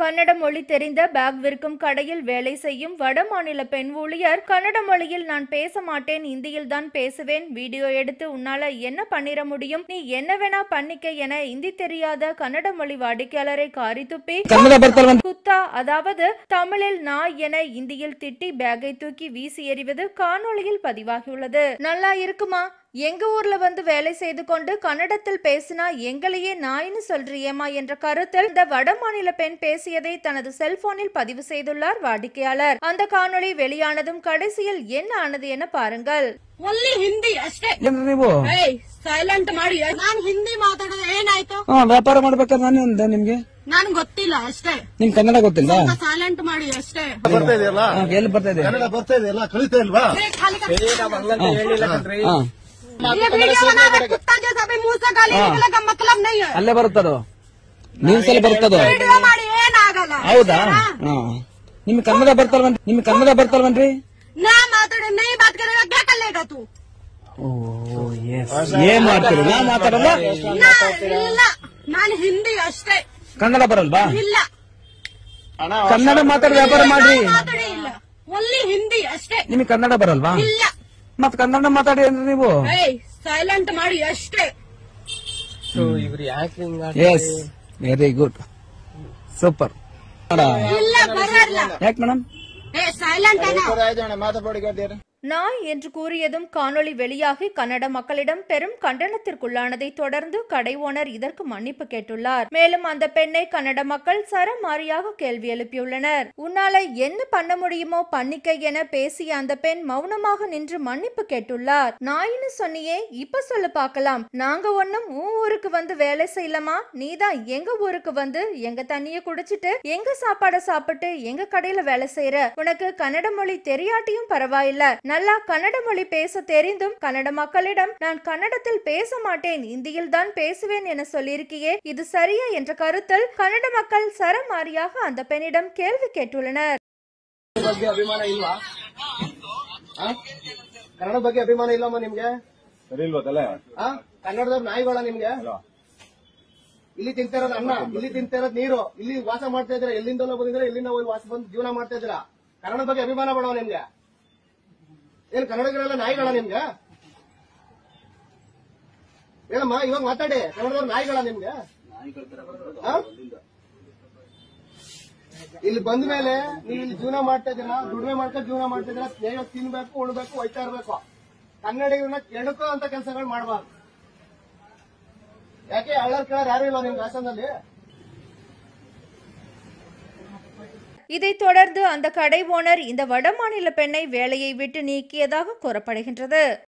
கன்னட மொழி தெரிந்த பேக் விற்கும் கடையில் வேலை செய்யும் வடமாநில பெண் ஊழியர் கன்னட மொழியில் நான் பேச மாட்டேன், இந்தியில் தான் பேசுவேன், வீடியோ எடுத்து உன்னால என்ன பண்ணிர முடியும், நீ என்ன வேணா பண்ணிக்க என இந்தி தெரியாத கன்னட மொழி வாடிக்கையாளரை காரி துப்பி குத்தா, அதாவது தமிழில் நாய் என இந்தியில் திட்டி பேக்கை தூக்கி வீசி எறிவது காணொளியில் பதிவாகியுள்ளது. நல்லா இருக்குமா? எங்க ஊர்ல வந்து வேலை செய்து கொண்டு கன்னடத்தில் பேசினா எங்களையே நாயின்னு சொல்றியேமா என்ற கருத்தில் இந்த வடமாநில பெண் பேசியதை தனது செல்போனில் பதிவு செய்துள்ளார் வாடிக்கையாளர். அந்த காணொளி வெளியானதும் கடைசியில் என்ன ஆனது என பாருங்கள். ಒನ್ಲಿ ಹಿಂದಿ ಅಷ್ಟೇ. ನೀವು ಸೈಲೆಂಟ್ ಮಾಡಿ. ನಾನು ಹಿಂದಿ ಮಾತಾಡೋದು ಏನಾಯ್ತು? ವ್ಯಾಪಾರ ಮಾಡ್ಬೇಕಾದ್ರೆ ನಾನು ನಿಮ್ಗೆ ನಾನು ಗೊತ್ತಿಲ್ಲ ಅಷ್ಟೇ. ನಿಮ್ ಕನ್ನಡ ಗೊತ್ತಿಲ್ಲ? ಸೈಲೆಂಟ್ ಮಾಡಿ ಅಷ್ಟೇ. ಬರ್ತಾ ಇದೆಯಲ್ಲ, ಎಲ್ಲಿ ಬರ್ತಾ ಇದೆ? ಕನ್ನಡ ಬರ್ತಾ ಇದೆಯಲ್ಲ, ಕಲಿತಾ ಇಲ್ವಾ? ಅಲ್ಲೇ ಬರುತ್ತದು, ನ್ಯೂಸ್ ಅಲ್ಲಿ ಬರುತ್ತದು. ಹೌದಾ? ನಿಮ್ ಕನ್ನಡ ಬರ್ತಲ್ವನ್ರಿ? ನಿಮ್ ಕನ್ನಡ ಬರ್ತಲ್ವನ್ರಿ? ನಾ ಮಾತಾಡೋ ನೈ ಬಾತ್ ಕರೆಗ ಕ್ಯಾ ಕಲ್ಲೇಗಾ ತೂ? ಏನ್ ಮಾಡ್ತೀರಿ? ನಾ ಮಾತಾಡಲ್ಲ, ಇಲ್ಲ, ನಾನು ಹಿಂದಿ ಅಷ್ಟೇ. ಕನ್ನಡ ಬರಲ್ವಾ? ಇಲ್ಲ, ಕನ್ನಡ ಮಾತಾಡಿ ವ್ಯಾಪಾರ ಮಾಡ್ರಿ. ಇಲ್ಲ, ಒನ್ಲಿ ಹಿಂದಿ ಅಷ್ಟೇ. ನಿಮಗೆ ಕನ್ನಡ ಬರಲ್ವಾ? ಇಲ್ಲ, ಮತ್ ಕನ್ನಡ ಮಾತಾಡಿ ಅಂದ್ರೆ ನೀವು ಸೈಲೆಂಟ್ ಮಾಡಿ ಅಷ್ಟೇ. Yes, very good, super. ಇಲ್ಲ ಬರಲ್ಲ. ಯಾಕೆ ಮೇಡಮ್? ಸೈಲೆಂಟ್ ಮಾತಾಡಿ. நாய் என்று கூறியதும் காணொளி வெளியாகி கன்னட மக்களிடம் பெரும் கண்டனத்திற்குள்ளானதை தொடர்ந்து கடை ஓனர் இதற்கு மன்னிப்பு கேட்டுள்ளார். மேலும் அந்த பெண்ணை கன்னட மக்கள் சரமாரியாக கேள்வி எழுப்பியுள்ளனர். உன்னால என்ன பண்ண முடியுமோ பண்ணிக்க என பேசிய அந்த பெண் மௌனமாக நின்று மன்னிப்பு கேட்டுள்ளார். நாயின்னு சொன்னியே, இப்ப சொல்லு பார்க்கலாம். நாங்க ஒன்னும் ஊருக்கு வந்து வேலை செய்யலாமா? நீதான் எங்க ஊருக்கு வந்து எங்க தண்ணிய குடிச்சிட்டு எங்க சாப்பாட சாப்பிட்டு எங்க கடையில வேலை செய்யற. உனக்கு கன்னட மொழி தெரியாட்டியும் பரவாயில்ல, நல்லா கன்னட மொழி பேச தெரிந்தும் கன்னட மக்களிடம் நான் கன்னடத்தில் பேச மாட்டேன், இந்தியில் தான் பேசுவேன் என சொல்லியிருக்கியே, இது சரியா என்ற கருத்தில் கன்னட மக்கள் சரமாரியாக அந்த பெண்ணிடம் கேள்வி கேட்டுள்ளனர். ಅಭಿಮಾನ ಇಲ್ವಾ? ಕನ್ನಡ ಬಗ್ಗೆ ಅಭಿಮಾನ ಇಲ್ಲಮ್ಮ ನಿಮ್ಗೆ? ಸರಿ ಇಲ್ವಲ್ಲ? ಕನ್ನಡದವ್ರ ನಾಯಿಗಳ ನಿಮ್ಗೆ? ಇಲ್ಲಿ ತಿಂತಾ ಇರೋದು ಅನ್ನ, ಇಲ್ಲಿ ತಿಂತಾ ಇರೋದು ನೀರು, ಇಲ್ಲಿ ವಾಸ ಮಾಡ್ತಾ ಇದ್ದೀರಾ, ಎಲ್ಲಿಂದಲೋ ಬಂದಿದ್ರೆ ಎಲ್ಲಿಂದ ಹೋಗಿ ವಾಸ ಬಂದು ಜೀವನ ಮಾಡ್ತಾ ಇದ್ದೀರಾ. ಕನ್ನಡ ಬಗ್ಗೆ ಅಭಿಮಾನ ಬೇಡವ ನಿಮ್ಗೆ? ಏನ್ ಕನ್ನಡಿಗರೆಲ್ಲ ನಾಯಿಗಳ ನಿಮ್ಗೆ? ಹೇಳಮ್ಮ, ಇವಾಗ ಮಾತಾಡಿ. ಕನ್ನಡದವ್ರ ನಾಯಿಗಳ ನಿಮ್ಗೆ? ಇಲ್ಲಿ ಬಂದ ಮೇಲೆ ನೀವು ಇಲ್ಲಿ ಜೀವನ ಮಾಡ್ತಾ ಇದ್ದೀರಾ, ದುಡಿಮೆ ಮಾಡ್ಕೊಂಡು ಜೀವನ ಮಾಡ್ತಾ ಇದ್ದೀರಾ, ಸ್ನೇಹ ತಿನ್ಬೇಕು, ಉಣ್ಬೇಕು, ಒಯ್ತಾ ಇರ್ಬೇಕು. ಕನ್ನಡಿಗರನ್ನ ಕೆಣಕೋ ಅಂತ ಕೆಲಸಗಳು ಮಾಡಬಾರ್ದು. ಯಾಕೆ ಹಳ್ಳರ್ ಕೇಳೋರು ಯಾರು ಇಲ್ಲ ನಿಮ್ಗೆ ಹಾಸನಲ್ಲಿ? இதைத் தொடர்ந்து அந்த கடை ஓனர் இந்த வடமாநில பெண்ணை வேலையை விட்டு நீக்கியதாக கூறப்படுகின்றது.